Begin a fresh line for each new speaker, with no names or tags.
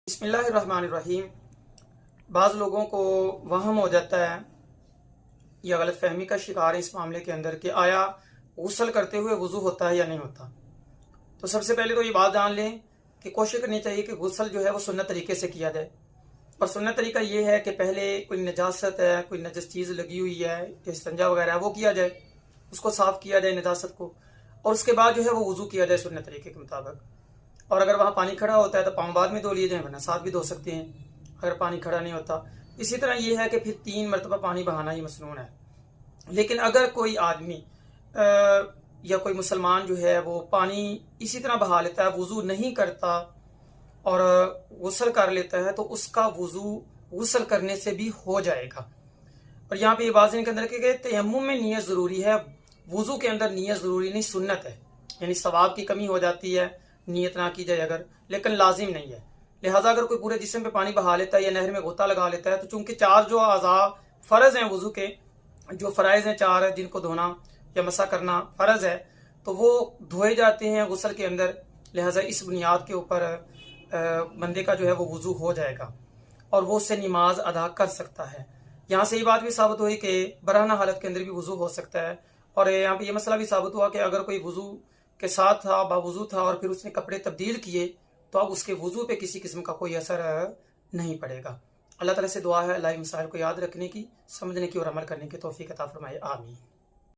بسم اللہ الرحمن الرحیم۔ بعض لوگوں کو وہم ہو جاتا ہے یا غلط فہمی کا شکار ہے اس معاملے کے اندر کہ آیا غسل کرتے ہوئے وضو ہوتا ہے یا نہیں ہوتا۔ تو سب سے پہلے تو یہ بات جان لیں کہ کوشش کرنی چاہیے کہ غسل جو ہے وہ سنت طریقے سے کیا جائے، اور سنت طریقہ یہ ہے کہ پہلے کوئی نجاست ہے، کوئی نجس چیز لگی ہوئی ہے، استنجا وغیرہ ہے، وہ کیا جائے، اس کو صاف کیا جائے نجاست کو، اور اس کے بعد جو ہے وہ وضو کیا جائے سنت طریقے کے مطابق۔ اور اگر وہاں پانی کھڑا ہوتا ہے تو پاؤں بعد میں دھو لیے جائیں، ورنہ ساتھ بھی دھو سکتے ہیں اگر پانی کھڑا نہیں ہوتا۔ اسی طرح یہ ہے کہ پھر 3 مرتبہ پانی بہانا یہ مسنون ہے۔ لیکن اگر کوئی آدمی یا کوئی مسلمان جو ہے وہ پانی اسی طرح بہا لیتا ہے، وضو نہیں کرتا اور غسل کر لیتا ہے، تو اس کا وضو غسل کرنے سے بھی ہو جائے گا۔ اور یہاں پہ یہ بات کے اندر کہ تیمم میں نیت ضروری ہے، وضو کے اندر نیت ضروری نہیں، سنت ہے، یعنی ثواب کی کمی ہو جاتی ہے نیت نہ کی جائے اگر، لیکن لازم نہیں ہے۔ لہٰذا اگر کوئی پورے جسم پہ پانی بہا لیتا ہے یا نہر میں غوطہ لگا لیتا ہے، تو چونکہ 4 جو اعضاء فرض ہیں وضو کے، جو فرائض ہیں 4 جن کو دھونا یا مسح کرنا فرض ہے، تو وہ دھوئے جاتے ہیں غسل کے اندر۔ لہٰذا اس بنیاد کے اوپر بندے کا جو ہے وہ وضو ہو جائے گا اور وہ اس سے نماز ادا کر سکتا ہے۔ یہاں سے یہ بات بھی ثابت ہوئی کہ برہنہ حالت کے اندر بھی وضو ہو سکتا ہے، اور یہاں پہ یہ مسئلہ بھی ثابت ہوا کہ اگر کوئی وضو کے ساتھ تھا، باوضو تھا، اور پھر اس نے کپڑے تبدیل کیے، تو اب اس کے وضو پہ کسی قسم کا کوئی اثر نہیں پڑے گا۔ اللہ تعالیٰ سے دعا ہے اللہ مسائل کو یاد رکھنے کی، سمجھنے کی اور عمل کرنے کی توفیق عطا فرمائے، آمین۔